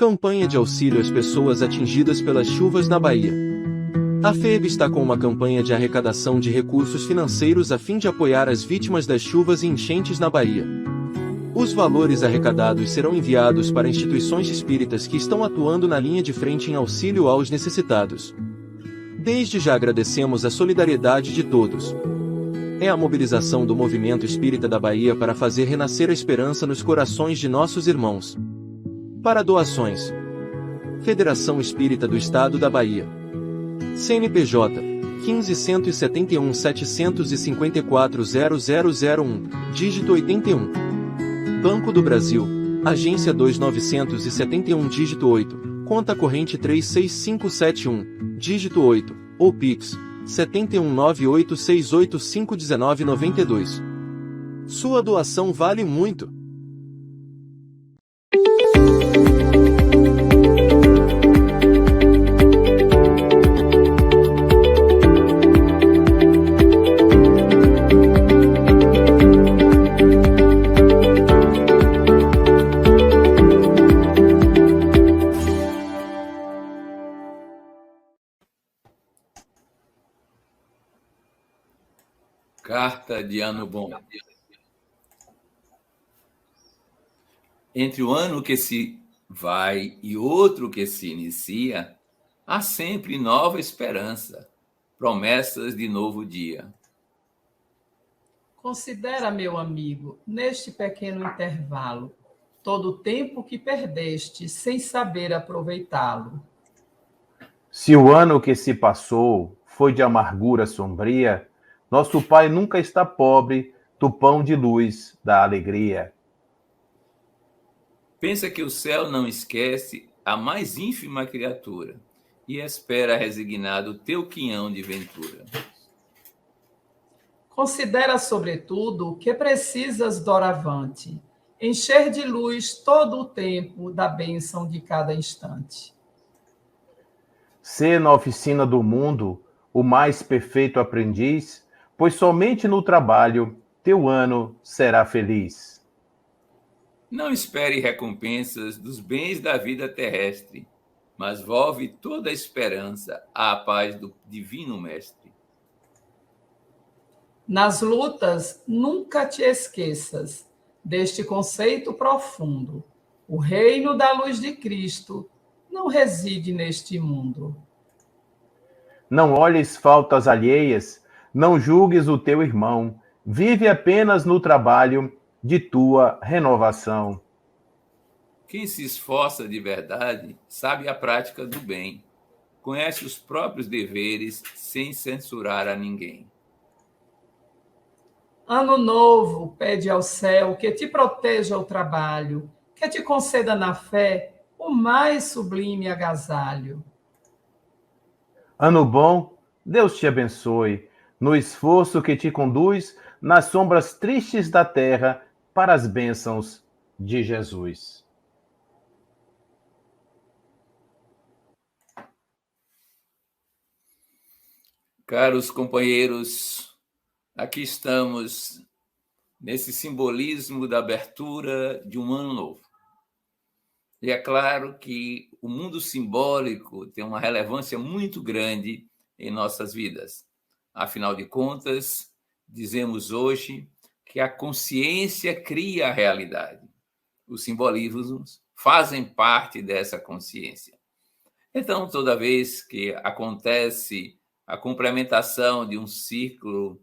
Campanha de auxílio às pessoas atingidas pelas chuvas na Bahia. A FEB está com uma campanha de arrecadação de recursos financeiros a fim de apoiar as vítimas das chuvas e enchentes na Bahia. Os valores arrecadados serão enviados para instituições espíritas que estão atuando na linha de frente em auxílio aos necessitados. Desde já agradecemos a solidariedade de todos. É a mobilização do Movimento Espírita da Bahia para fazer renascer a esperança nos corações de nossos irmãos. Para doações: Federação Espírita do Estado da Bahia. CNPJ 1571 754 0001, dígito 81. Banco do Brasil, Agência 2971, dígito 8, Conta Corrente 36571, dígito 8, ou Pix 71986851992. Sua doação vale muito. Carta de Ano Bom. Entre o ano que se vai e outro que se inicia, há sempre nova esperança, promessas de novo dia. Considera, meu amigo, neste pequeno intervalo, todo o tempo que perdeste sem saber aproveitá-lo. Se o ano que se passou foi de amargura sombria, nosso Pai nunca está pobre do pão de luz da alegria. Pensa que o céu não esquece a mais ínfima criatura e espera resignado o teu quinhão de ventura. Considera, sobretudo, que precisas doravante encher de luz todo o tempo da bênção de cada instante. Sê na oficina do mundo o mais perfeito aprendiz, pois somente no trabalho teu ano será feliz. Não espere recompensas dos bens da vida terrestre, mas volve toda a esperança à paz do Divino Mestre. Nas lutas, nunca te esqueças deste conceito profundo. O reino da luz de Cristo não reside neste mundo. Não olhes faltas alheias, não julgues o teu irmão, vive apenas no trabalho de tua renovação. Quem se esforça de verdade sabe a prática do bem, conhece os próprios deveres sem censurar a ninguém. Ano novo, pede ao céu que te proteja o trabalho, que te conceda na fé o mais sublime agasalho. Ano bom, Deus te abençoe, no esforço que te conduz nas sombras tristes da terra para as bênçãos de Jesus. Caros companheiros, aqui estamos nesse simbolismo da abertura de um ano novo. E é claro que o mundo simbólico tem uma relevância muito grande em nossas vidas. Afinal de contas, dizemos hoje que a consciência cria a realidade. Os simbolismos fazem parte dessa consciência. Então, toda vez que acontece a complementação de um ciclo,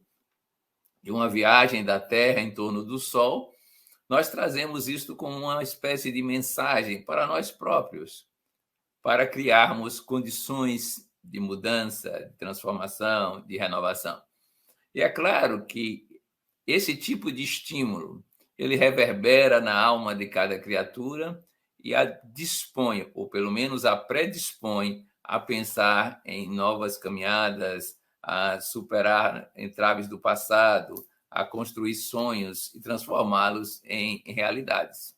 de uma viagem da Terra em torno do Sol, nós trazemos isto como uma espécie de mensagem para nós próprios, para criarmos condições de mudança, de transformação, de renovação. E é claro que esse tipo de estímulo, ele reverbera na alma de cada criatura e a dispõe, ou pelo menos a predispõe, a pensar em novas caminhadas, a superar entraves do passado, a construir sonhos e transformá-los em realidades.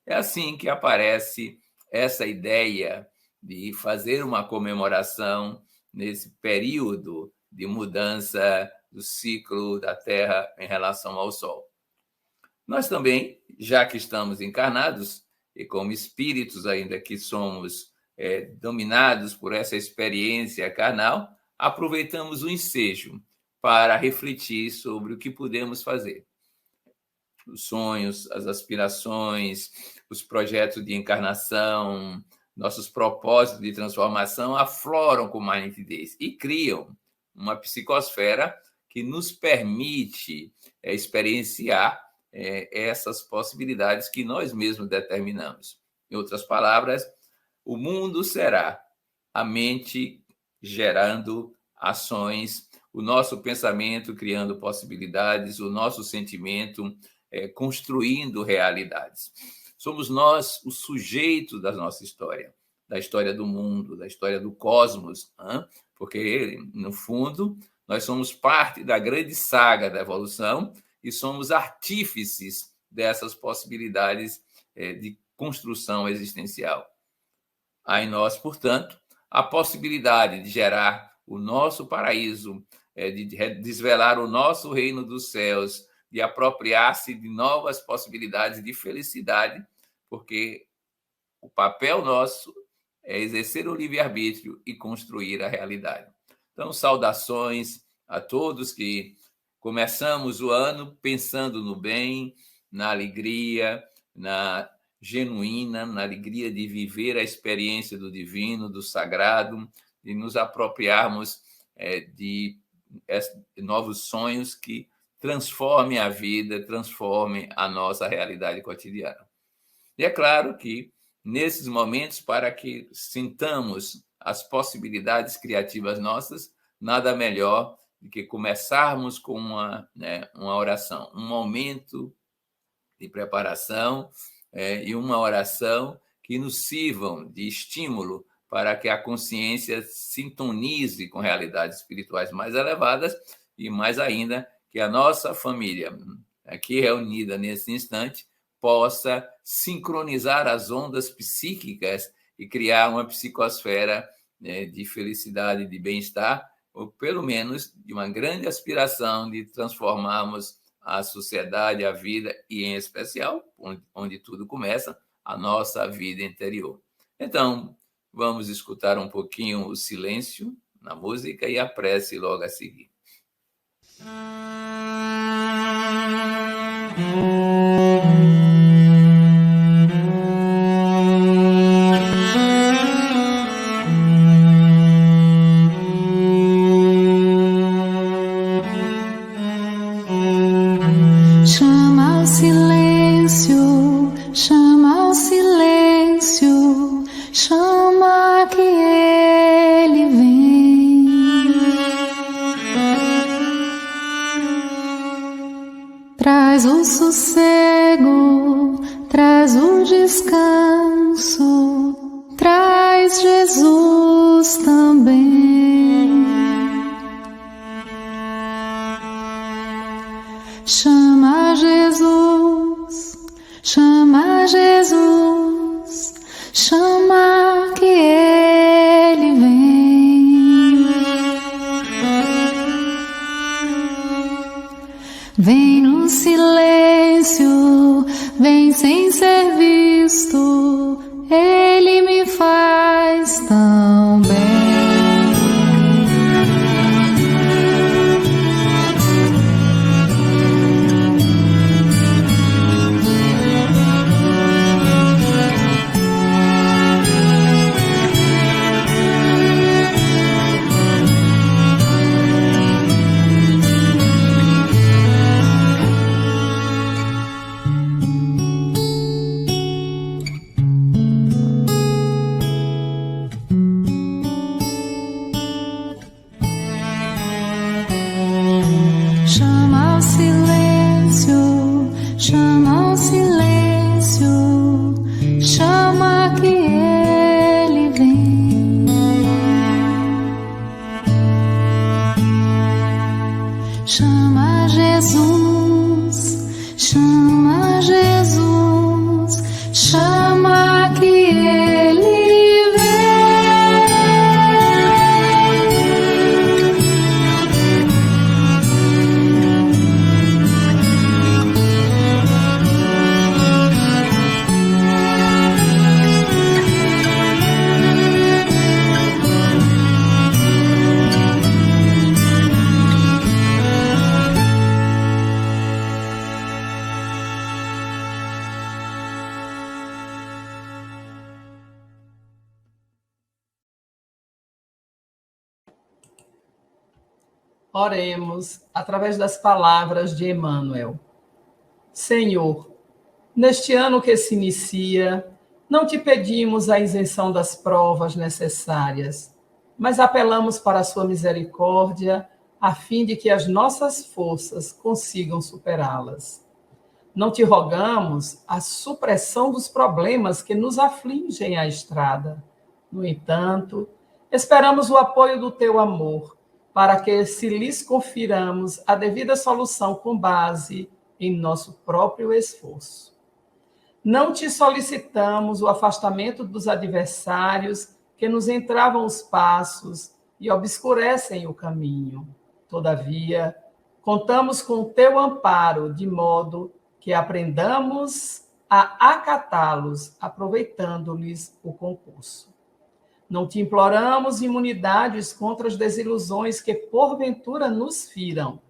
É assim que aparece essa ideia de fazer uma comemoração nesse período de mudança do ciclo da Terra em relação ao Sol. Nós também, já que estamos encarnados, e como espíritos, ainda que somos dominados por essa experiência carnal, aproveitamos o ensejo para refletir sobre o que podemos fazer. Os sonhos, as aspirações, os projetos de encarnação, nossos propósitos de transformação afloram com mais nitidez e criam uma psicosfera que nos permite experienciar essas possibilidades que nós mesmos determinamos. Em outras palavras, o mundo será a mente gerando ações, o nosso pensamento criando possibilidades, o nosso sentimento construindo realidades. Somos nós o sujeito da nossa história, da história do mundo, da história do cosmos, porque, no fundo, nós somos parte da grande saga da evolução e somos artífices dessas possibilidades de construção existencial. Há em nós, portanto, a possibilidade de gerar o nosso paraíso, de desvelar o nosso reino dos céus, de apropriar-se de novas possibilidades de felicidade, porque o papel nosso é exercer o livre-arbítrio e construir a realidade. Então, saudações a todos que começamos o ano pensando no bem, na alegria, na genuína, na alegria de viver a experiência do divino, do sagrado, de nos apropriarmos de novos sonhos que transformem a vida, transformem a nossa realidade cotidiana. E é claro que, nesses momentos, para que sintamos as possibilidades criativas nossas, nada melhor do que começarmos com uma oração, um momento de preparação e uma oração que nos sirvam de estímulo para que a consciência sintonize com realidades espirituais mais elevadas e, mais ainda, que a nossa família, aqui reunida nesse instante, possa sincronizar as ondas psíquicas e criar uma psicosfera de felicidade, de bem-estar, ou pelo menos de uma grande aspiração de transformarmos a sociedade, a vida e, em especial, onde tudo começa, a nossa vida interior. Então, vamos escutar um pouquinho o silêncio na música e a prece logo a seguir. Chama ao silêncio, chama ao silêncio, chama que ele vem. Traz o sossego, traz o descanso, traz Jesus também. Chama Jesus, chama Jesus, chama que ele vem. Vem no silêncio, vem sem ser visto, ele me faz tão bem. Oremos através das palavras de Emmanuel. Senhor, neste ano que se inicia, não te pedimos a isenção das provas necessárias, mas apelamos para a sua misericórdia, a fim de que as nossas forças consigam superá-las. Não te rogamos a supressão dos problemas que nos afligem à estrada. No entanto, esperamos o apoio do teu amor, para que, se lhes confiramos a devida solução com base em nosso próprio esforço. Não te solicitamos o afastamento dos adversários que nos entravam os passos e obscurecem o caminho. Todavia, contamos com o teu amparo, de modo que aprendamos a acatá-los, aproveitando-lhes o concurso. Não te imploramos imunidades contra as desilusões que porventura nos firam,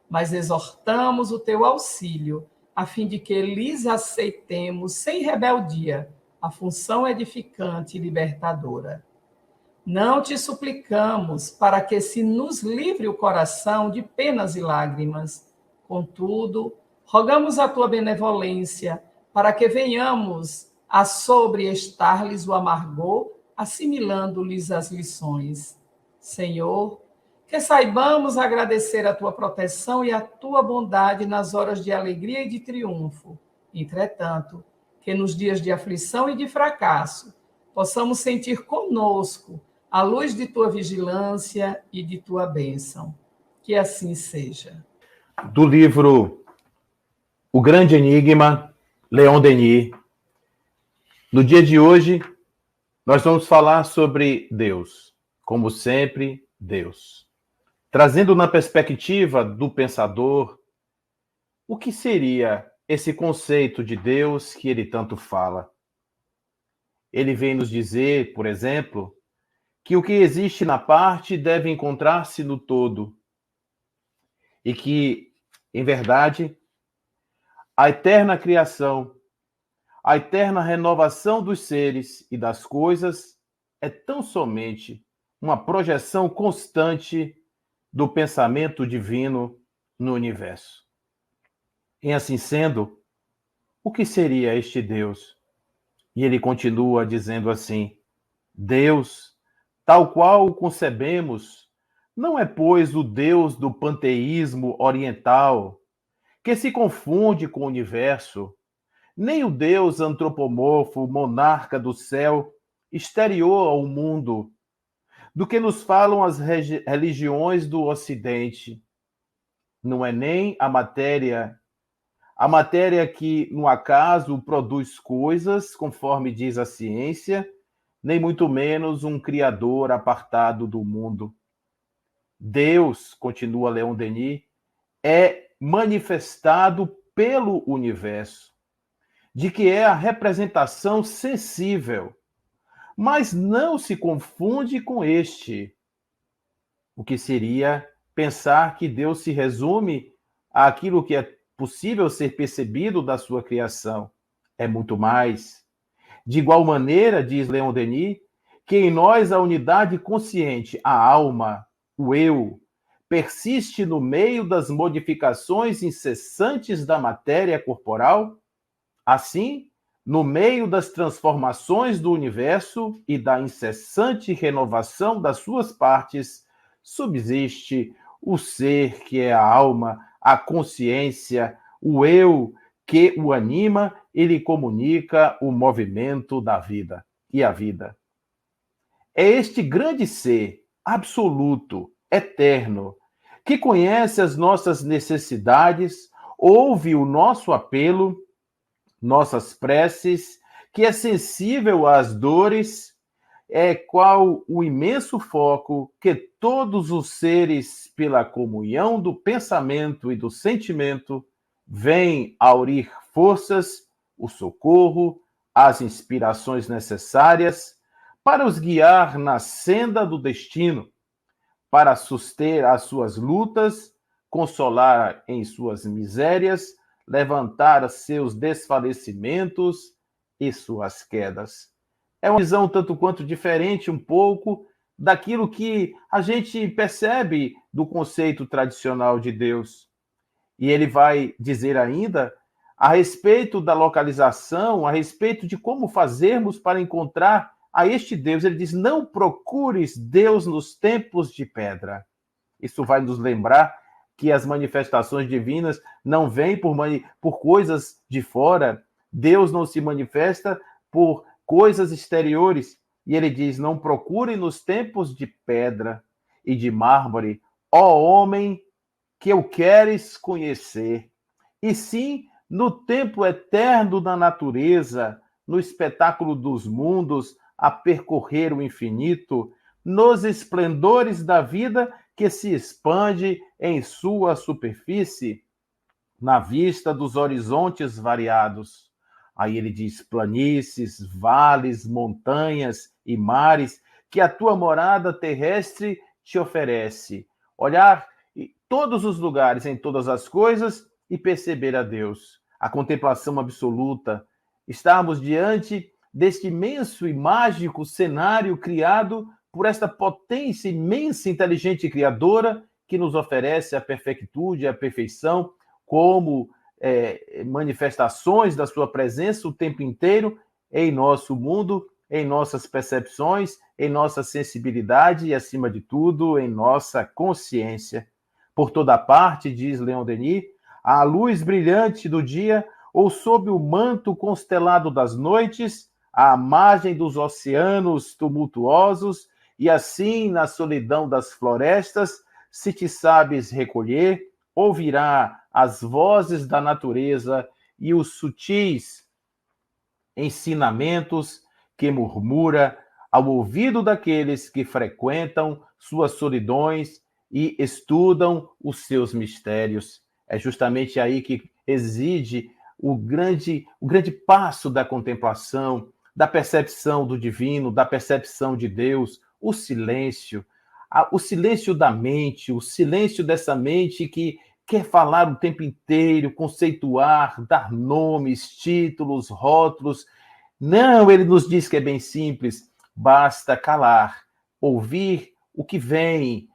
mas exortamos o teu auxílio, a fim de que lhes aceitemos sem rebeldia a função edificante e libertadora. Não te suplicamos para que se nos livre o coração de penas e lágrimas. Contudo, rogamos a tua benevolência para que venhamos a sobreestar-lhes o amargor, assimilando-lhes as lições. Senhor, que saibamos agradecer a tua proteção e a tua bondade nas horas de alegria e de triunfo. Entretanto, que nos dias de aflição e de fracasso possamos sentir conosco a luz de tua vigilância e de tua bênção. Que assim seja. Do livro O Grande Enigma, Leon Denis. No dia de hoje, nós vamos falar sobre Deus, como sempre, Deus. Trazendo na perspectiva do pensador, o que seria esse conceito de Deus que ele tanto fala? Ele vem nos dizer, por exemplo, que o que existe na parte deve encontrar-se no todo. E que, em verdade, a eterna criação, a eterna renovação dos seres e das coisas é tão somente uma projeção constante do pensamento divino no universo. Em assim sendo, o que seria este Deus? E ele continua dizendo assim: Deus, tal qual o concebemos, não é, pois, o Deus do panteísmo oriental, que se confunde com o universo, nem o Deus antropomorfo, monarca do céu, exterior ao mundo, do que nos falam as religiões do Ocidente. Não é nem a matéria que, no acaso, produz coisas, conforme diz a ciência, nem muito menos um criador apartado do mundo. Deus, continua Leon Denis, é manifestado pelo universo, de que é a representação sensível, mas não se confunde com este. O que seria pensar que Deus se resume àquilo que é possível ser percebido da sua criação. É muito mais. De igual maneira, diz Leon Denis, que em nós a unidade consciente, a alma, o eu, persiste no meio das modificações incessantes da matéria corporal, assim, no meio das transformações do universo e da incessante renovação das suas partes, subsiste o ser que é a alma, a consciência, o eu que o anima e lhe comunica o movimento da vida e a vida. É este grande ser absoluto, eterno, que conhece as nossas necessidades, ouve o nosso apelo, nossas preces, que é sensível às dores, é qual o imenso foco que todos os seres, pela comunhão do pensamento e do sentimento, vêm aurir forças, o socorro, as inspirações necessárias para os guiar na senda do destino, para suster as suas lutas, consolar em suas misérias, levantar seus desfalecimentos e suas quedas. É uma visão tanto quanto diferente um pouco daquilo que a gente percebe do conceito tradicional de Deus. E ele vai dizer ainda a respeito da localização, a respeito de como fazermos para encontrar a este Deus. Ele diz: não procures Deus nos templos de pedra. Isso vai nos lembrar que as manifestações divinas não vêm por coisas de fora. Deus não se manifesta por coisas exteriores. E ele diz: não procure nos templos de pedra e de mármore, ó homem, que eu queres conhecer, e sim no templo eterno da natureza, no espetáculo dos mundos, a percorrer o infinito, nos esplendores da vida que se expande em sua superfície, na vista dos horizontes variados. Aí ele diz: planícies, vales, montanhas e mares, que a tua morada terrestre te oferece. Olhar todos os lugares, em todas as coisas, e perceber a Deus. A contemplação absoluta. Estarmos diante deste imenso e mágico cenário criado por esta potência imensa, inteligente e criadora, que nos oferece a perfectude, a perfeição, como manifestações da sua presença o tempo inteiro em nosso mundo, em nossas percepções, em nossa sensibilidade e, acima de tudo, em nossa consciência. Por toda parte, diz Leon Denis, à luz brilhante do dia ou sob o manto constelado das noites, à margem dos oceanos tumultuosos, e assim, na solidão das florestas, se te sabes recolher, ouvirá as vozes da natureza e os sutis ensinamentos que murmura ao ouvido daqueles que frequentam suas solidões e estudam os seus mistérios. É justamente aí que reside o grande passo da contemplação, da percepção do divino, da percepção de Deus, o silêncio da mente, o silêncio dessa mente que quer falar o tempo inteiro, conceituar, dar nomes, títulos, rótulos. Não, ele nos diz que é bem simples, basta calar, ouvir o que vem,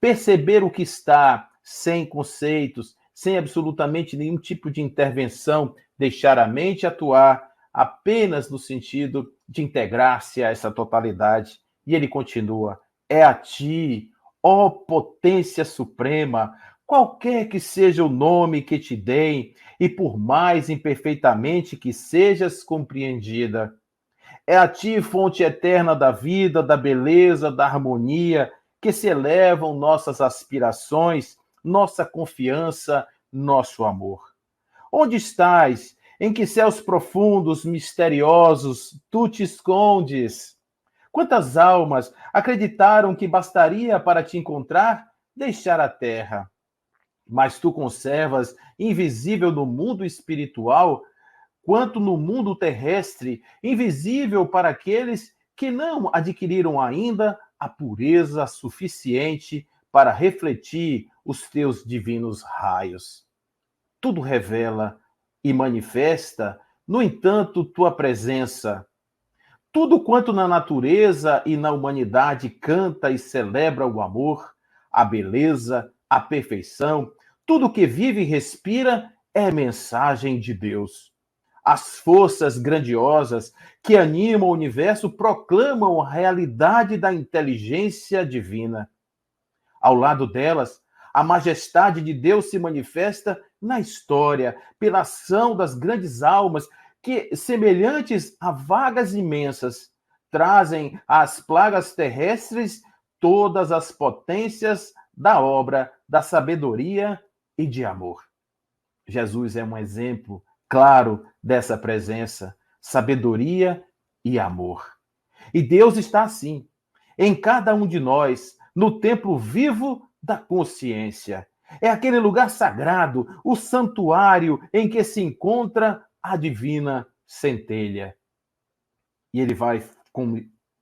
perceber o que está, sem conceitos, sem absolutamente nenhum tipo de intervenção, deixar a mente atuar apenas no sentido de integrar-se a essa totalidade. E ele continua: é a ti, ó potência suprema, qualquer que seja o nome que te deem, e por mais imperfeitamente que sejas compreendida. É a ti, fonte eterna da vida, da beleza, da harmonia, que se elevam nossas aspirações, nossa confiança, nosso amor. Onde estás? Em que céus profundos, misteriosos, tu te escondes? Quantas almas acreditaram que bastaria para te encontrar deixar a terra? Mas tu conservas, invisível no mundo espiritual, quanto no mundo terrestre, invisível para aqueles que não adquiriram ainda a pureza suficiente para refletir os teus divinos raios. Tudo revela e manifesta, no entanto, tua presença. Tudo quanto na natureza e na humanidade canta e celebra o amor, a beleza, a perfeição, tudo que vive e respira é mensagem de Deus. As forças grandiosas que animam o universo proclamam a realidade da inteligência divina. Ao lado delas, a majestade de Deus se manifesta na história, pela ação das grandes almas que, semelhantes a vagas imensas, trazem às plagas terrestres todas as potências da obra da sabedoria e de amor. Jesus é um exemplo claro dessa presença, sabedoria e amor. E Deus está assim, em cada um de nós, no templo vivo da consciência. É aquele lugar sagrado, o santuário em que se encontra a divina centelha. E ele vai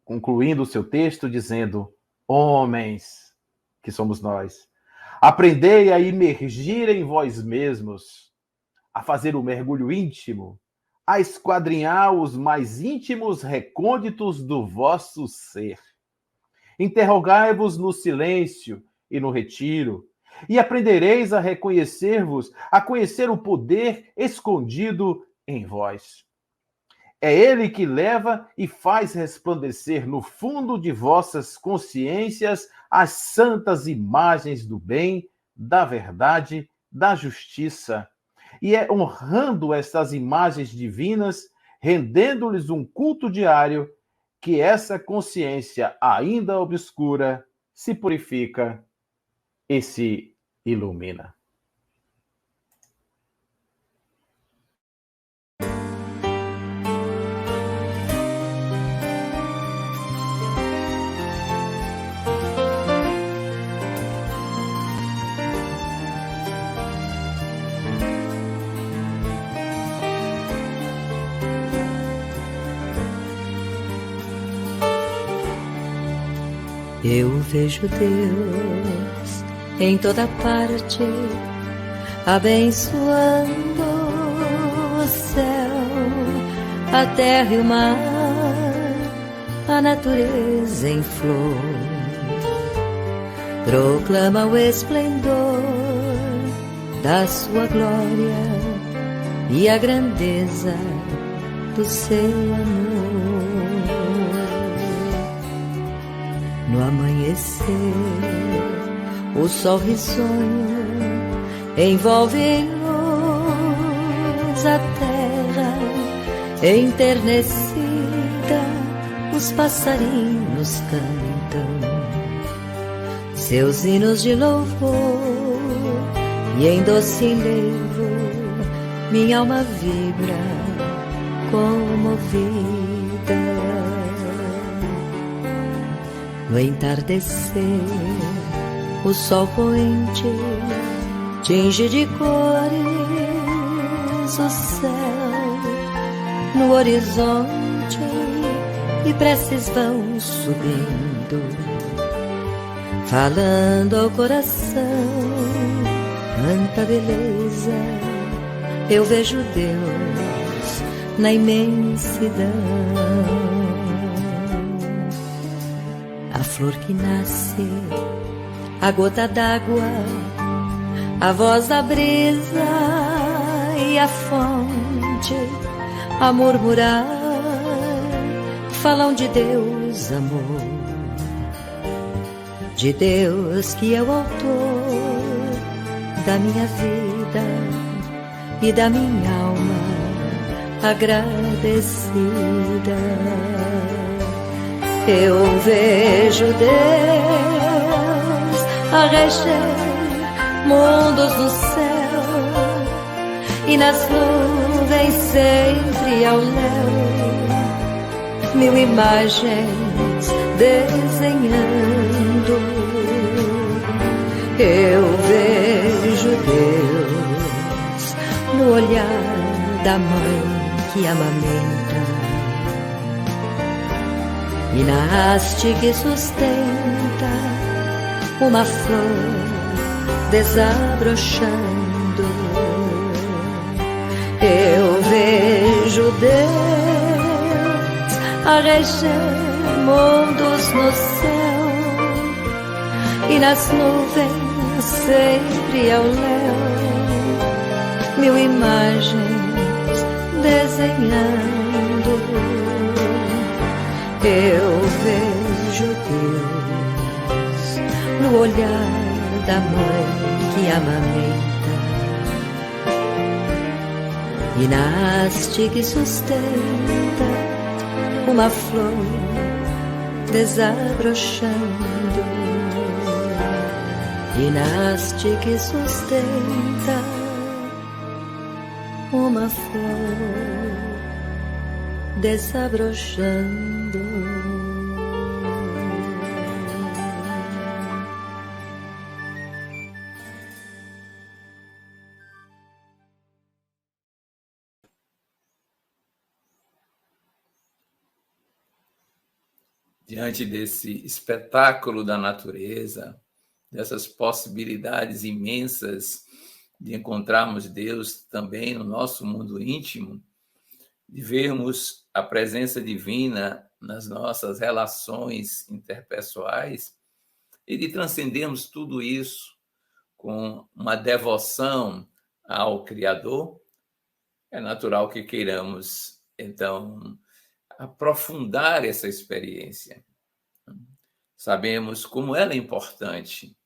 concluindo o seu texto dizendo: homens, que somos nós, aprendei a imergir em vós mesmos, a fazer o mergulho íntimo, a esquadrinhar os mais íntimos recônditos do vosso ser. Interrogai-vos no silêncio e no retiro, e aprendereis a reconhecer-vos, a conhecer o poder escondido em vós. É ele que leva e faz resplandecer no fundo de vossas consciências as santas imagens do bem, da verdade, da justiça. E é honrando estas imagens divinas, rendendo-lhes um culto diário, que essa consciência ainda obscura se purifica e se ilumina. Eu vejo Deus em toda parte, abençoando o céu, a terra e o mar, a natureza em flor. Proclama o esplendor da sua glória e a grandeza do seu amor. No amanhecer, o sol risonho envolve em luz a terra enternecida, os passarinhos cantam seus hinos de louvor, e em doce enlevo minha alma vibra comovida. No entardecer, o sol poente tinge de cores o céu. No horizonte, e preces vão subindo, falando ao coração. Quanta beleza, eu vejo Deus na imensidão. A flor que nasce, a gota d'água, a voz da brisa e a fonte a murmurar, falam de Deus, amor, de Deus que é o autor da minha vida e da minha alma agradecida. Eu vejo Deus a reger mundos no céu, e nas nuvens sempre ao léu mil imagens desenhando. Eu vejo Deus no olhar da mãe que amamenta, e na haste que sustenta uma flor desabrochando. Eu vejo Deus a reger mundos no céu, e nas nuvens sempre ao léu mil imagens desenhando. Eu vejo Deus no olhar da mãe que amamenta, e na haste que sustenta uma flor desabrochando, e na haste que sustenta uma flor desabrochando. Diante desse espetáculo da natureza, dessas possibilidades imensas de encontrarmos Deus também no nosso mundo íntimo, de vermos a presença divina nas nossas relações interpessoais e de transcendermos tudo isso com uma devoção ao Criador, é natural que queiramos, então, aprofundar essa experiência. Sabemos como ela é importante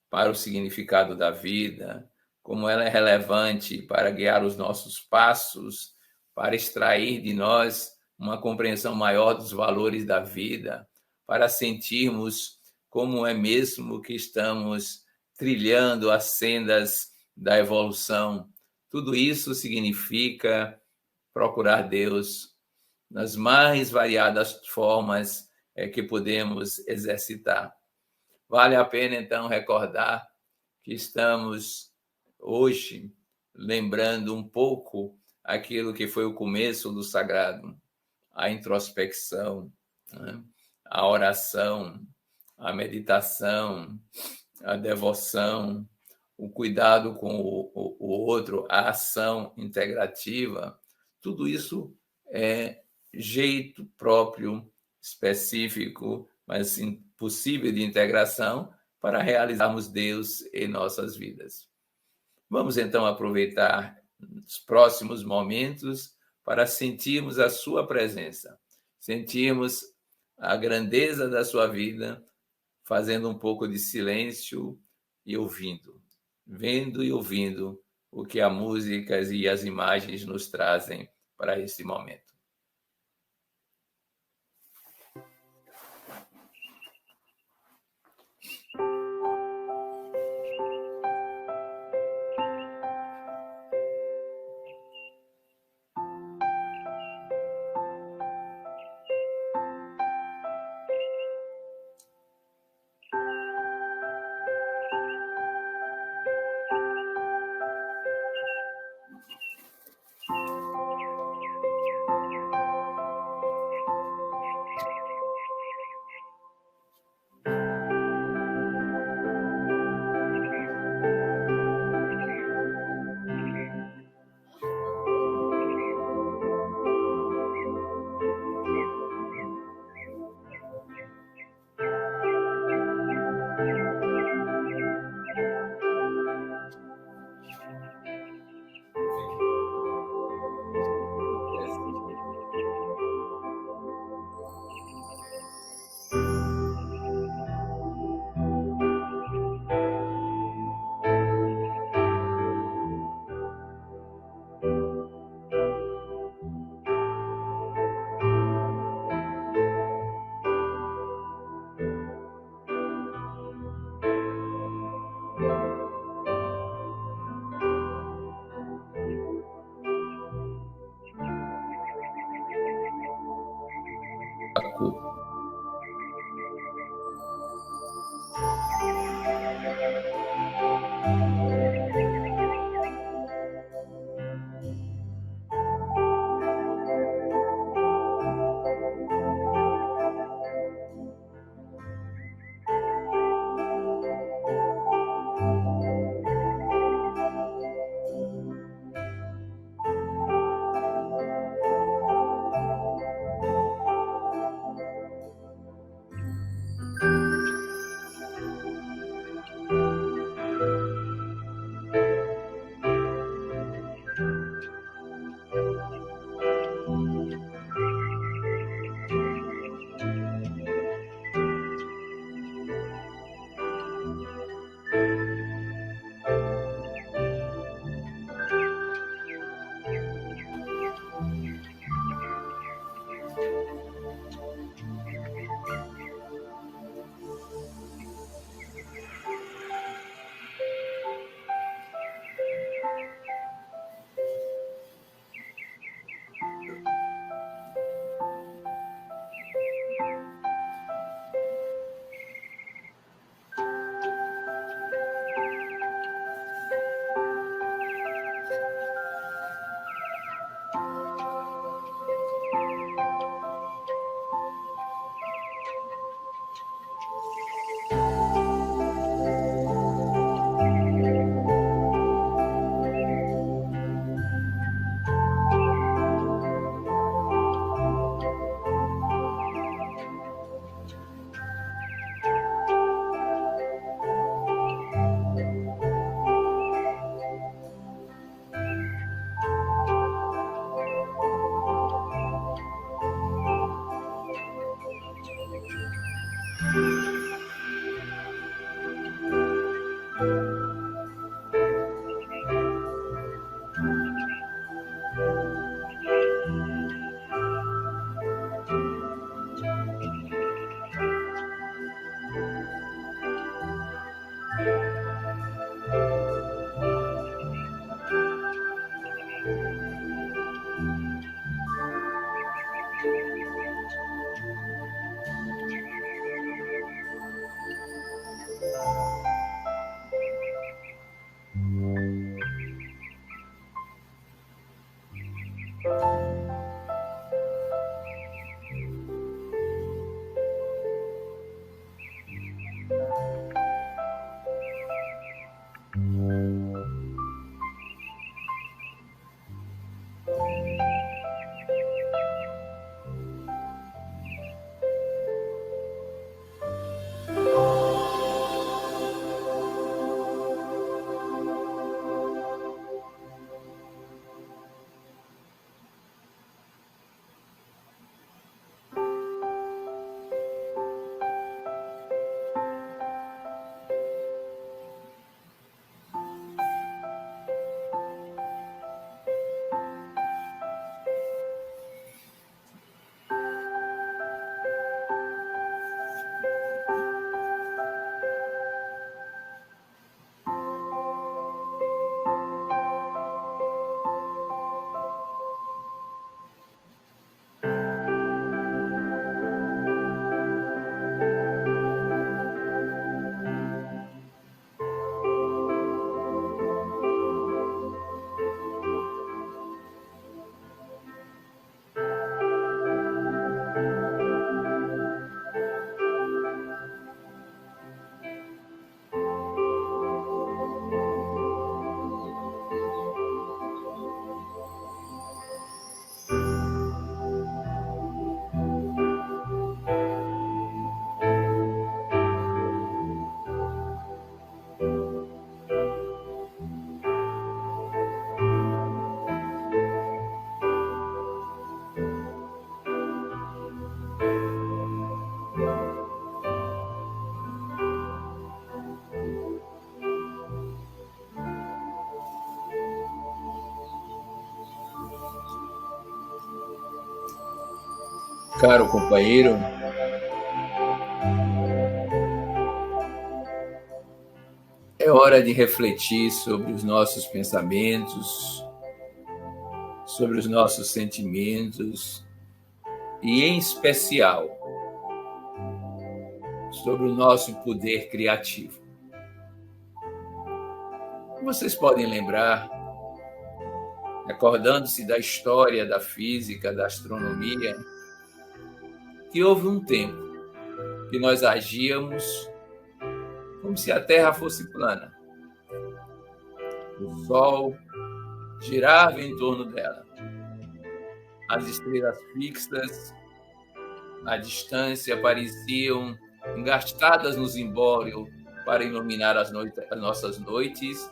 para o significado da vida, como ela é relevante para guiar os nossos passos, para extrair de nós uma compreensão maior dos valores da vida, para sentirmos como é mesmo que estamos trilhando as sendas da evolução. Tudo isso significa procurar Deus nas mais variadas formas que podemos exercitar. Vale a pena, então, recordar que estamos hoje lembrando um pouco aquilo que foi o começo do sagrado, a introspecção, né? A oração, a meditação, a devoção, o cuidado com o outro, a ação integrativa. Tudo isso é jeito próprio, específico, mas possível de integração para realizarmos Deus em nossas vidas. Vamos então aproveitar os próximos momentos para sentirmos a sua presença, sentirmos a grandeza da sua vida, fazendo um pouco de silêncio e ouvindo, vendo e ouvindo o que as músicas e as imagens nos trazem para esse momento. Caro companheiro, é hora de refletir sobre os nossos pensamentos, sobre os nossos sentimentos e, em especial, sobre o nosso poder criativo. Vocês podem lembrar, recordando-se da história da física, da astronomia, que houve um tempo que nós agíamos como se a Terra fosse plana. O Sol girava em torno dela. As estrelas fixas, à distância, pareciam engastadas no zimbório para iluminar as nossas noites,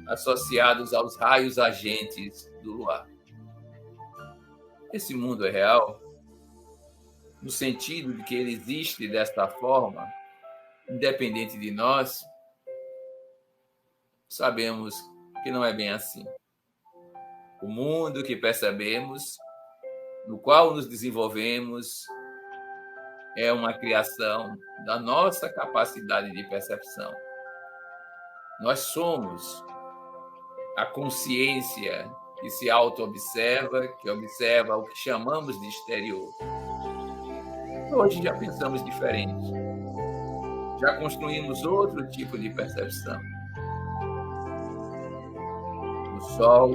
associados aos raios agentes do luar. Esse mundo é real, no sentido de que ele existe desta forma, independente de nós. Sabemos que não é bem assim. O mundo que percebemos, no qual nos desenvolvemos, é uma criação da nossa capacidade de percepção. Nós somos a consciência que se auto-observa, que observa o que chamamos de exterior. Hoje já pensamos diferente. Já construímos outro tipo de percepção. O Sol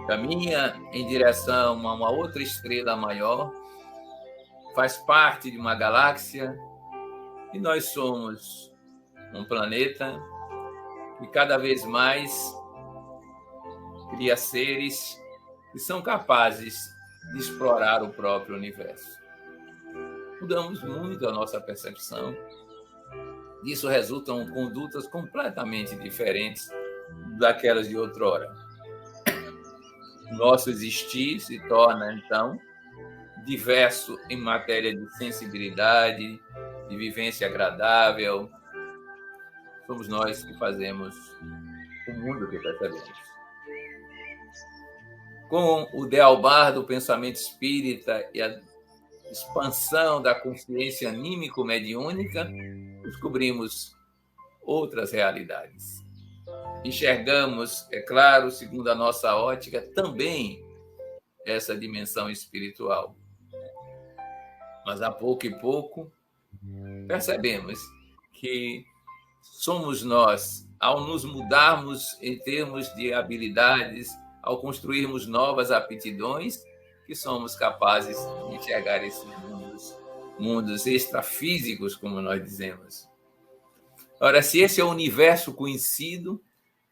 caminha em direção a uma outra estrela maior, faz parte de uma galáxia, e nós somos um planeta que cada vez mais cria seres que são capazes de explorar o próprio universo. Mudamos muito a nossa percepção. Disso resultam condutas completamente diferentes daquelas de outrora. Nosso existir se torna, então, diverso em matéria de sensibilidade, de vivência agradável. Somos nós que fazemos o mundo que percebemos. Com o Dealbar do pensamento espírita e a expansão da consciência anímico-mediúnica, descobrimos outras realidades. Enxergamos, é claro, segundo a nossa ótica, também essa dimensão espiritual. Mas a pouco e pouco percebemos que somos nós, ao nos mudarmos em termos de habilidades, ao construirmos novas aptidões, que somos capazes de enxergar esses mundos extrafísicos, como nós dizemos. Ora, se esse é o universo conhecido,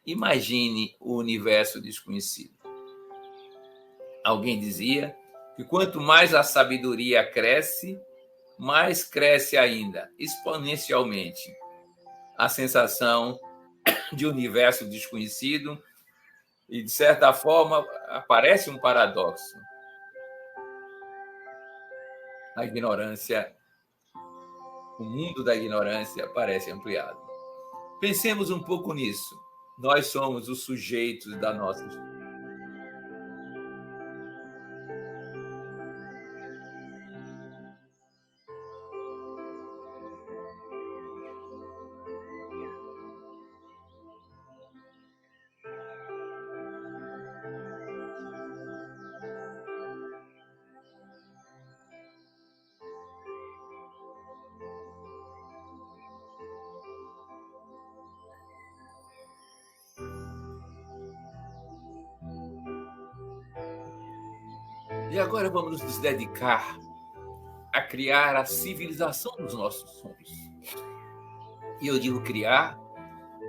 imagine o universo desconhecido. Alguém dizia que quanto mais a sabedoria cresce, mais cresce ainda, exponencialmente, a sensação de universo desconhecido e, de certa forma, aparece um paradoxo. A ignorância, o mundo da ignorância parece ampliado. Pensemos um pouco nisso. Nós somos os sujeitos da nossa história. E agora vamos nos dedicar a criar a civilização dos nossos sonhos. E eu digo criar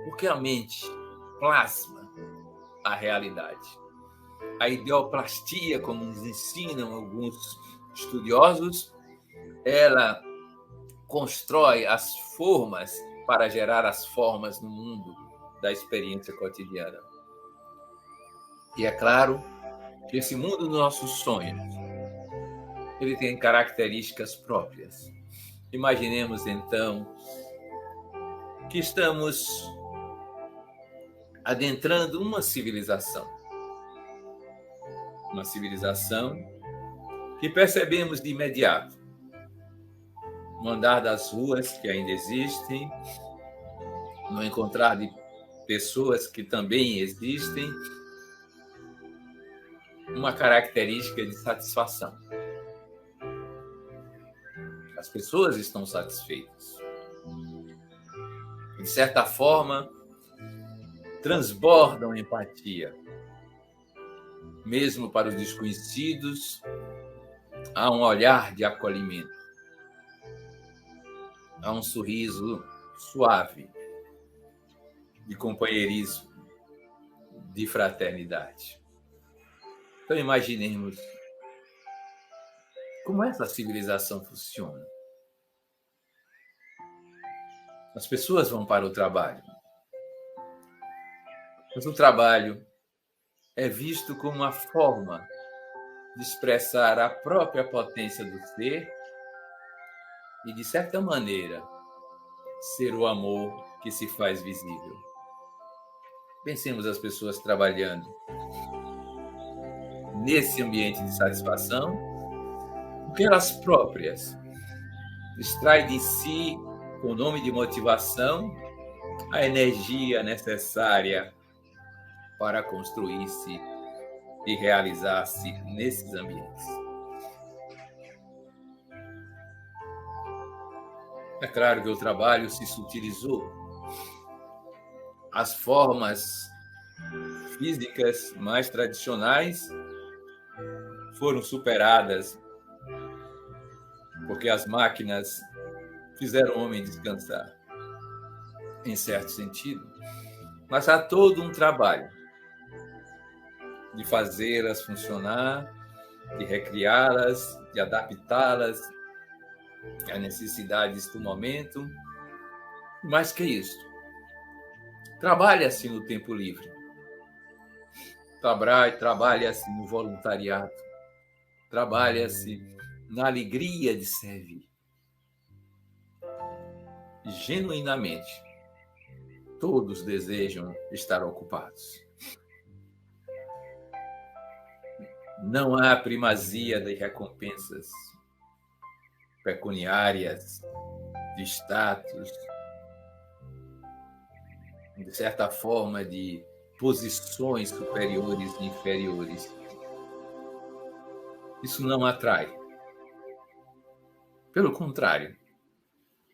porque a mente plasma a realidade. A ideoplastia, como nos ensinam alguns estudiosos, ela constrói as formas para gerar as formas no mundo da experiência cotidiana. E é claro que esse mundo dos nossos sonhos, ele tem características próprias. Imaginemos, então, que estamos adentrando uma civilização. Uma civilização que percebemos de imediato. No andar das ruas que ainda existem, no encontrar de pessoas que também existem, uma característica de satisfação. As pessoas estão satisfeitas. De certa forma, transbordam empatia. Mesmo para os desconhecidos, há um olhar de acolhimento. Há um sorriso suave, de companheirismo, de fraternidade. Então, imaginemos como essa civilização funciona. As pessoas vão para o trabalho. Mas o trabalho é visto como uma forma de expressar a própria potência do ser e, de certa maneira, ser o amor que se faz visível. Pensemos as pessoas trabalhando nesse ambiente de satisfação, porque elas próprias extraem de si, com o nome de motivação, a energia necessária para construir-se e realizar-se nesses ambientes. É claro que o trabalho se sutilizou. As formas físicas mais tradicionais foram superadas porque as máquinas fizeram o homem descansar, em certo sentido. Mas há todo um trabalho de fazê-las funcionar, de recriá-las, de adaptá-las às necessidades do momento. Mais que isso, trabalha-se no tempo livre, trabalha-se no voluntariado, trabalha-se na alegria de servir. genuinamente, todos desejam estar ocupados. Não há primazia de recompensas pecuniárias, de status, de certa forma, de posições superiores e inferiores. Isso não atrai. Pelo contrário,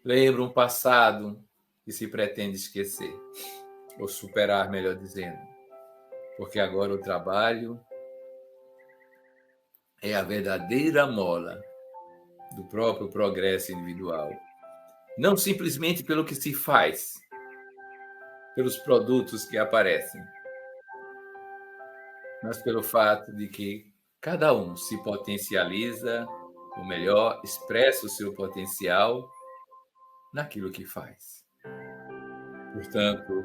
lembra um passado que se pretende esquecer, ou superar, melhor dizendo, porque agora o trabalho é a verdadeira mola do próprio progresso individual. Não simplesmente pelo que se faz, pelos produtos que aparecem, mas pelo fato de que cada um se potencializa, ou melhor, expressa o seu potencial naquilo que faz. Portanto,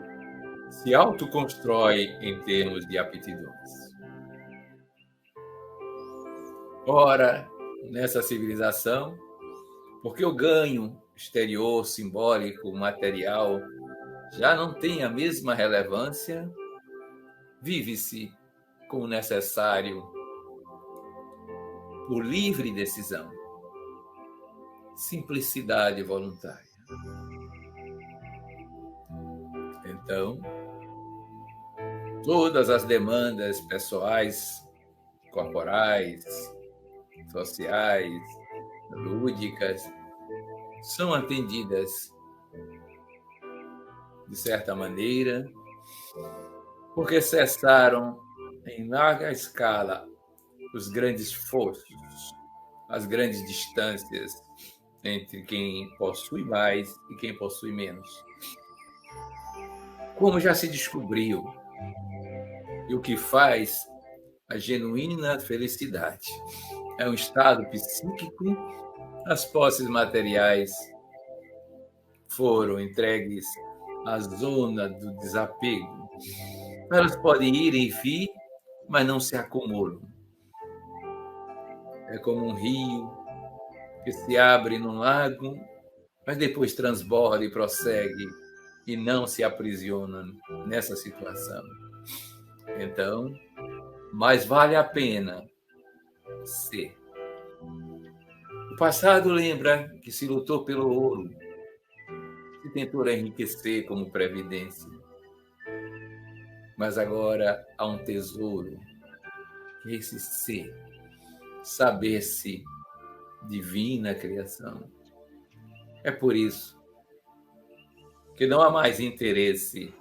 se autoconstrói em termos de aptidões. Ora, nessa civilização, porque o ganho exterior, simbólico, material, já não tem a mesma relevância, vive-se com o necessário por livre decisão, simplicidade voluntária. Então, todas as demandas pessoais, corporais, sociais, lúdicas, são atendidas de certa maneira, porque cessaram em larga escala os grandes fossos, as grandes distâncias entre quem possui mais e quem possui menos. Como já se descobriu, e o que faz a genuína felicidade é um estado psíquico, as posses materiais foram entregues à zona do desapego. Elas podem ir e vir, mas não se acumulam. É como um rio que se abre num lago, mas depois transborda e prossegue e não se aprisiona nessa situação. Então, mais vale a pena ser. O passado lembra que se lutou pelo ouro, se tentou enriquecer como previdência. Mas agora há um tesouro, que é esse ser, saber-se divina criação. É por isso que não há mais interesse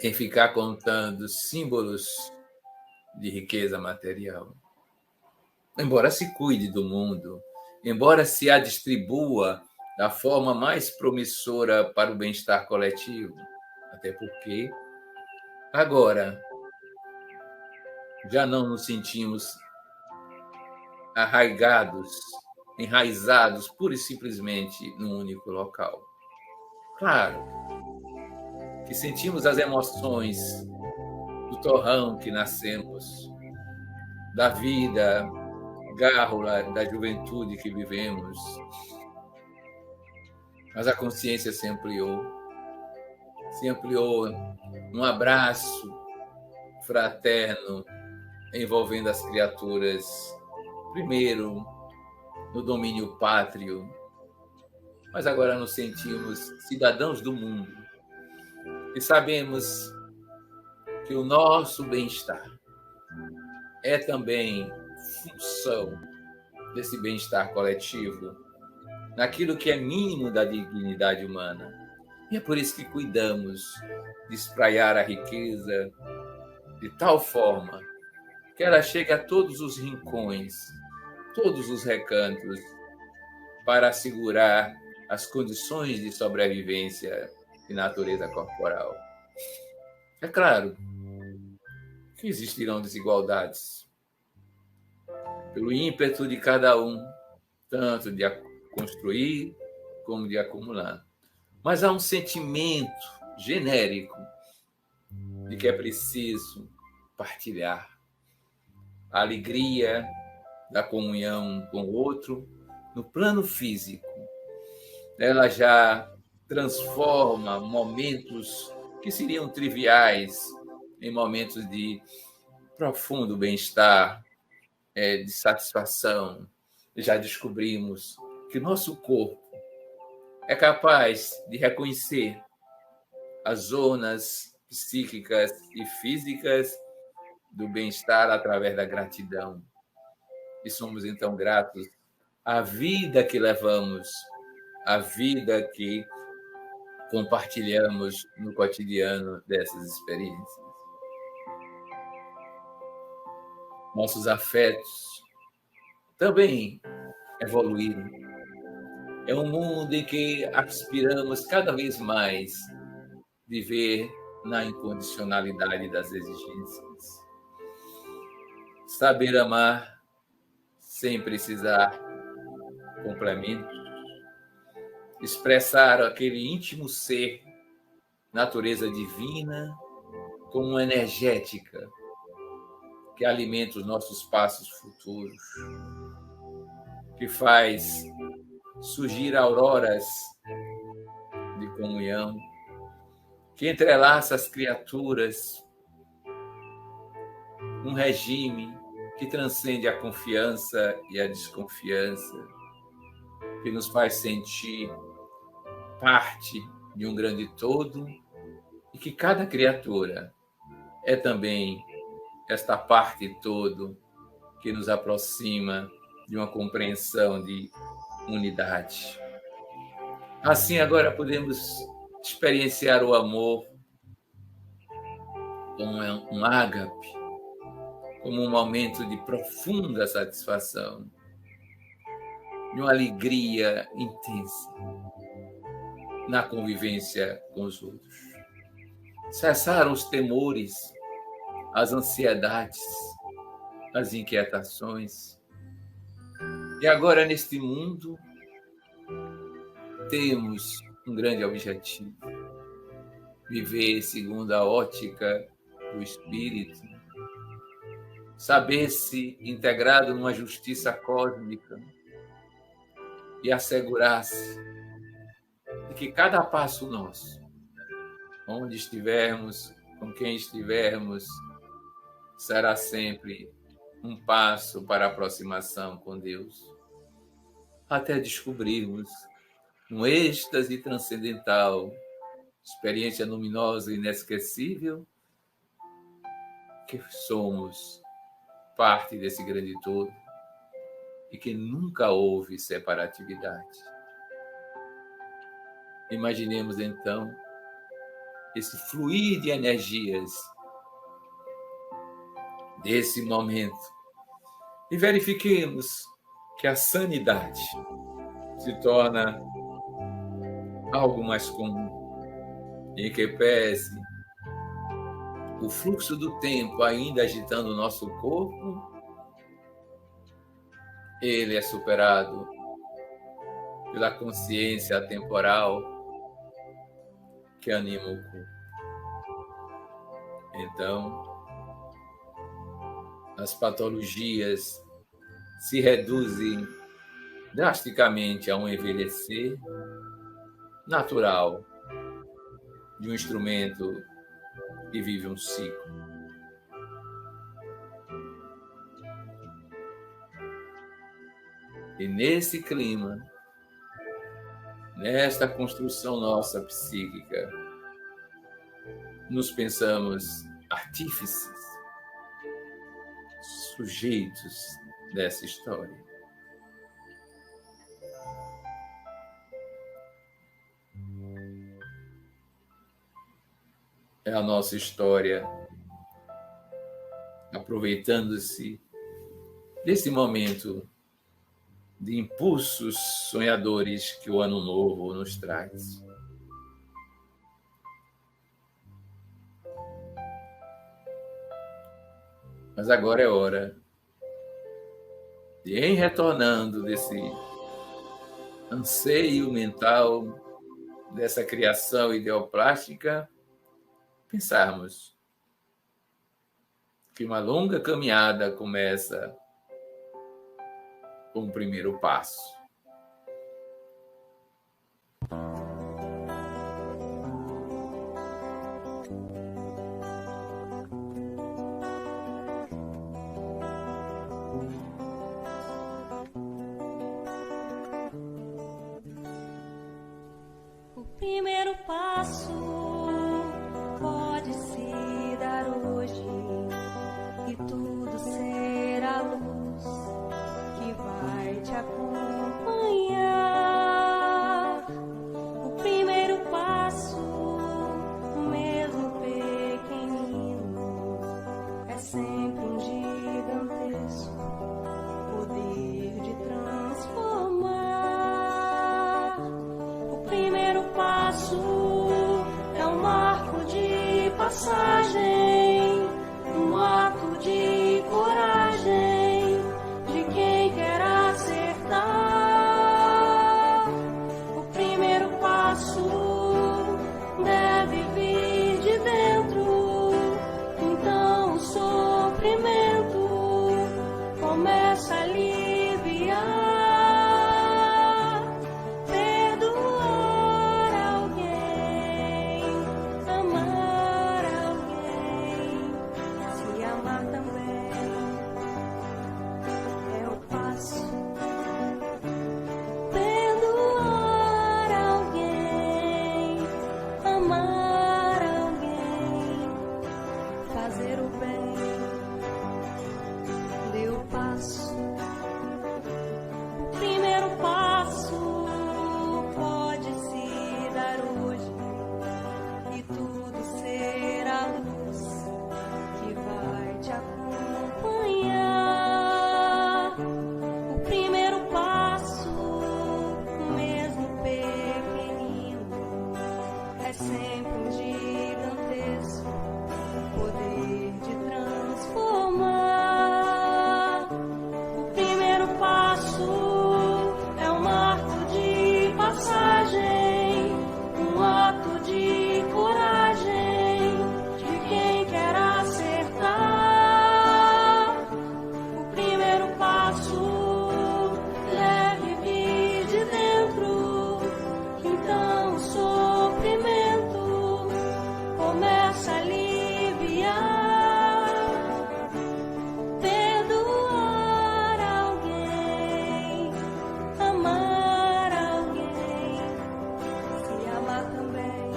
em ficar contando símbolos de riqueza material. Embora se cuide do mundo, embora se a distribua da forma mais promissora para o bem-estar coletivo, até porque agora já não nos sentimos enraizados pura e simplesmente num único local. Claro que sentimos as emoções do torrão que nascemos, da vida gárrula da juventude que vivemos, mas a consciência se ampliou num abraço fraterno envolvendo as criaturas, primeiro no domínio pátrio, mas agora nos sentimos cidadãos do mundo e sabemos que o nosso bem-estar é também função desse bem-estar coletivo, naquilo que é mínimo da dignidade humana. E é por isso que cuidamos de espraiar a riqueza de tal forma que ela chegue a todos os rincões, todos os recantos, para assegurar as condições de sobrevivência de natureza corporal. É claro que existirão desigualdades, pelo ímpeto de cada um, tanto de construir como de acumular. Mas há um sentimento genérico de que é preciso partilhar a alegria da comunhão com o outro no plano físico ela já transforma momentos que seriam triviais em momentos de profundo bem-estar, de satisfação. Já descobrimos que nosso corpo é capaz de reconhecer as zonas psíquicas e físicas do bem-estar através da gratidão. E somos então gratos à vida que levamos, à vida que compartilhamos no cotidiano dessas experiências. Nossos afetos também evoluíram. É um mundo em que aspiramos cada vez mais viver na incondicionalidade das exigências. Saber amar sem precisar complemento. Expressar aquele íntimo ser, natureza divina, como uma energética que alimenta os nossos passos futuros, que faz surgir auroras de comunhão, que entrelaça as criaturas, um regime que transcende a confiança e a desconfiança, que nos faz sentir parte de um grande todo e que cada criatura é também esta parte todo que nos aproxima de uma compreensão de unidade. Assim, agora podemos experienciar o amor como um ágape, como um momento de profunda satisfação, de uma alegria intensa na convivência com os outros. Cessaram os temores, as ansiedades, as inquietações. E agora, neste mundo, temos um grande objetivo: viver segundo a ótica do espírito, saber-se integrado numa justiça cósmica e assegurar-se de que cada passo nosso, onde estivermos, com quem estivermos, será sempre um passo para a aproximação com Deus, até descobrirmos um êxtase transcendental, experiência luminosa e inesquecível, que somos parte desse grande todo e que nunca houve separatividade. Imaginemos então esse fluir de energias desse momento e verifiquemos que a sanidade se torna algo mais comum, em que pese o fluxo do tempo ainda agitando o nosso corpo, ele é superado pela consciência atemporal que anima o corpo. Então, as patologias se reduzem drasticamente a um envelhecer natural de um instrumento que vive um ciclo. E nesse clima, nesta construção nossa psíquica, nos pensamos artífices, sujeitos dessa história. É a nossa história, aproveitando-se desse momento de impulsos sonhadores que o Ano Novo nos traz. Mas agora é hora de, em retornando desse anseio mental, dessa criação ideoplástica, pensarmos que uma longa caminhada começa com o primeiro passo. primeiro passo pode se dar hoje e tudo será luz que vai te acompanhar. O primeiro passo, mesmo pequenino, é sempre um gigantesco poder de transformar. O primeiro passo é um marco de passagem, um ato de coragem de quem quer acertar. O primeiro passo deve vir de dentro, então o sofrimento começa a aliviar. Perdoar alguém, amar alguém, se amar também é o passo. Perdoar alguém, amar alguém, fazer o bem, dê o passo. O primeiro passo pode se dar hoje e tudo será luz que vai te acompanhar. O primeiro passo, mesmo pequenino, é sempre um gigantesco poder de transformar. O primeiro passo é um marco de passagem, um ato de coragem de quem quer acertar. O primeiro passo deve vir de dentro, então o sofrimento começa a aliviar. Perdoar alguém, amar alguém, se amar também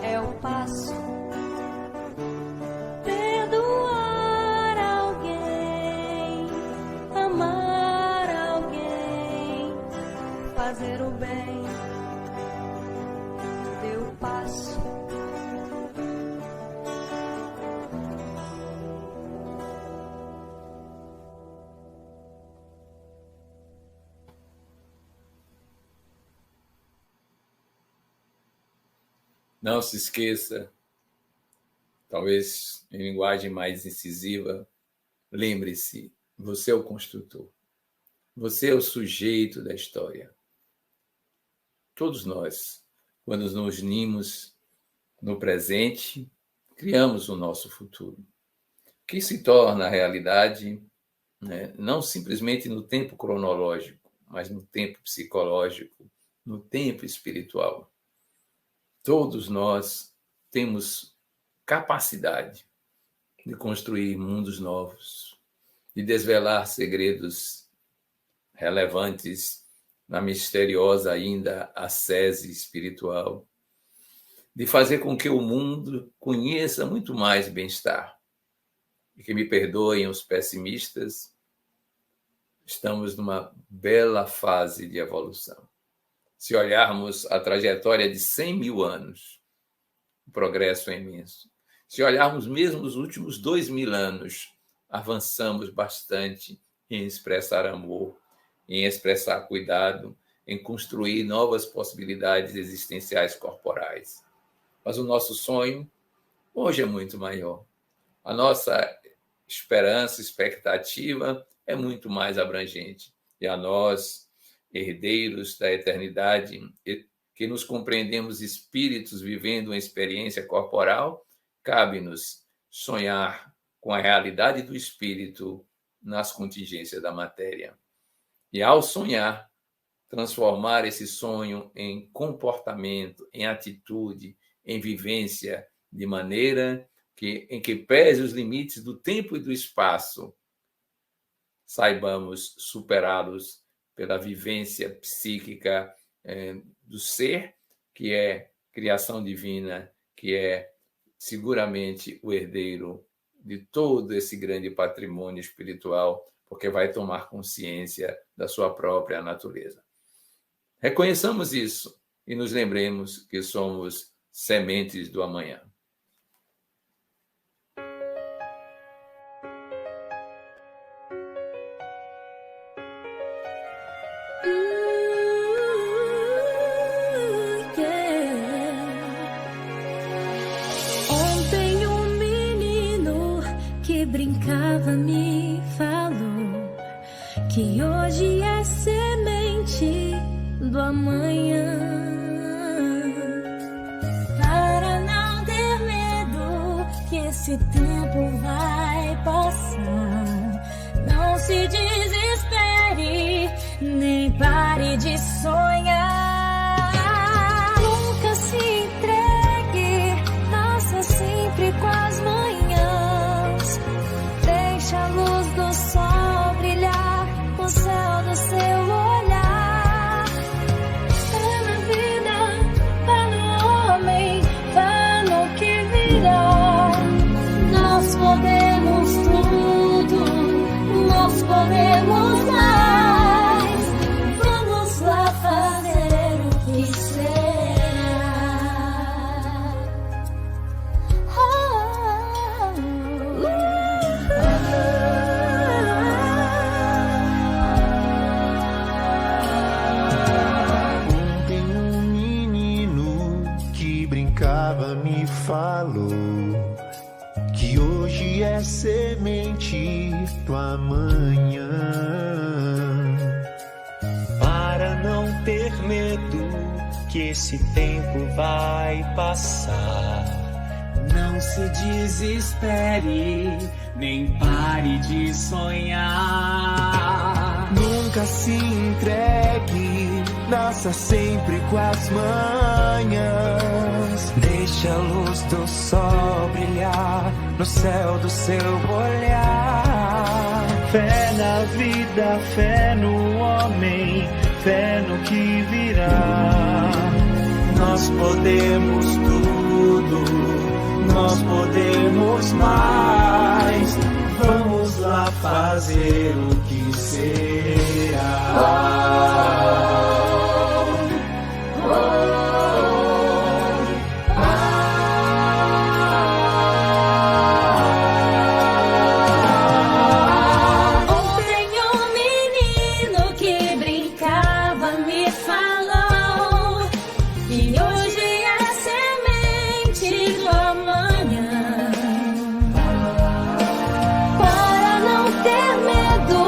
é o passo. Perdoar alguém, amar alguém, fazer o bem, dê o passo. Não se esqueça, talvez em linguagem mais incisiva, lembre-se, você é o construtor. Você é o sujeito da história. Todos nós, quando nos unimos no presente, criamos o nosso futuro, que se torna realidade, né, não simplesmente no tempo cronológico, mas no tempo psicológico, no tempo espiritual. Todos nós temos capacidade de construir mundos novos, de desvelar segredos relevantes na misteriosa ainda ascese espiritual, de fazer com que o mundo conheça muito mais bem-estar. E que me perdoem os pessimistas, estamos numa bela fase de evolução. Se olharmos a trajetória de 100 mil anos, o progresso é imenso. Se olharmos mesmo os últimos 2.000 anos, avançamos bastante em expressar amor, em expressar cuidado, em construir novas possibilidades existenciais corporais. Mas o nosso sonho hoje é muito maior. A nossa esperança, expectativa é muito mais abrangente. E a nós, herdeiros da eternidade, que nos compreendemos espíritos vivendo uma experiência corporal, cabe-nos sonhar com a realidade do espírito nas contingências da matéria. E ao sonhar, transformar esse sonho em comportamento, em atitude, em vivência, de maneira em que pese os limites do tempo e do espaço, saibamos superá-los pela vivência psíquica do ser, que é criação divina, que é seguramente o herdeiro de todo esse grande patrimônio espiritual, porque vai tomar consciência da sua própria natureza. Reconheçamos isso e nos lembremos que somos sementes do amanhã. Ontem um menino que brincava me falou que hoje é semente do amanhã. Para não ter medo que esse tempo vai passar, não se desespere, nem pare de sonhar. Nunca se entregue, faça sempre com as manhãs. Deixa a luz do sol brilhar no céu do seu olhar. Fé na vida, fé no homem, fé no que virá. Nós podemos tudo, nós podemos mais. Vamos lá fazer o que será. Ontem um menino que brincava me falou que hoje é semente do amanhã. Para não ter medo que esse tempo vai passar, Não se desespere, nem pare de sonhar. nunca se entregue, nasça sempre com as manhãs. Deixa a luz do sol brilhar no céu do seu olhar. Fé na vida, fé no homem, fé no que virá. Nós podemos tudo, nós podemos mais. Vamos lá fazer o que será. Ontem um menino que brincava me falou que hoje é semente do amanhã. Para não ter medo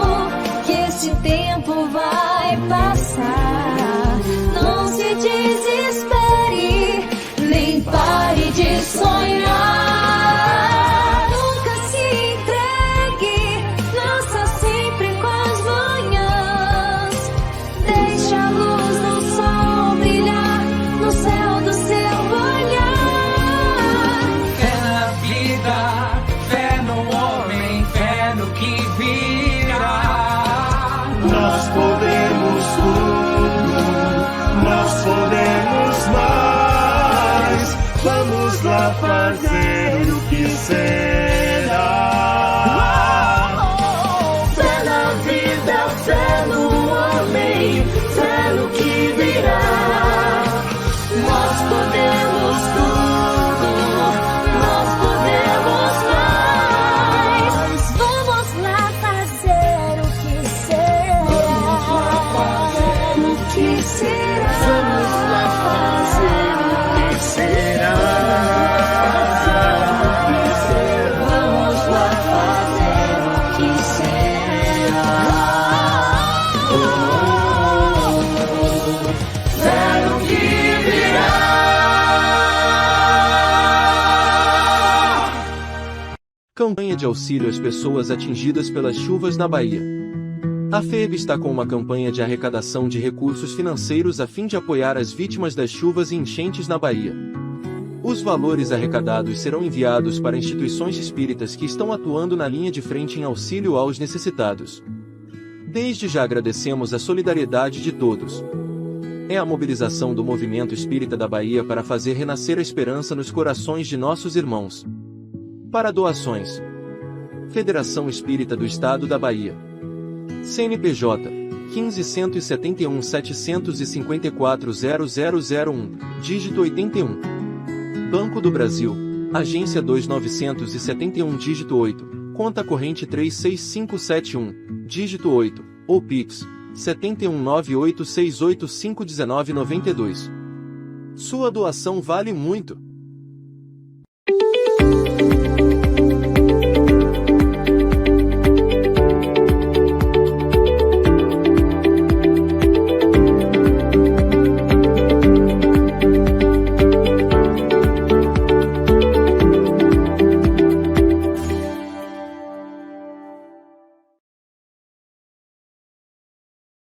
que esse tempo vai passar, não se desespere, nem pare de sonhar. Nunca se entregue, nasça sempre com as manhãs. Deixa a luz do sol brilhar no céu do seu olhar. Fé na vida, fé no homem, fé no que virá. Nós podemos tudo, nós podemos mais. Vamos lá fazer o que será. Fé na vida, fé no homem, fé no que virá. Nós podemos tudo, nós podemos mais. Vamos lá fazer o que será. O que será? Vamos lá fazer o que será. Vamos lá fazer o que será. Fé no que virá. Campanha de auxílio às pessoas atingidas pelas chuvas na Bahia. A FEB está com uma campanha de arrecadação de recursos financeiros a fim de apoiar as vítimas das chuvas e enchentes na Bahia. Os valores arrecadados serão enviados para instituições espíritas que estão atuando na linha de frente em auxílio aos necessitados. Desde já agradecemos a solidariedade de todos. É a mobilização do movimento espírita da Bahia para fazer renascer a esperança nos corações de nossos irmãos. Para doações: Federação Espírita do Estado da Bahia. CNPJ 15.171 754 0001, dígito 81. Banco do Brasil, Agência 2971, dígito 8, conta corrente 36571, dígito 8, ou Pix 71986851992. Sua doação vale muito.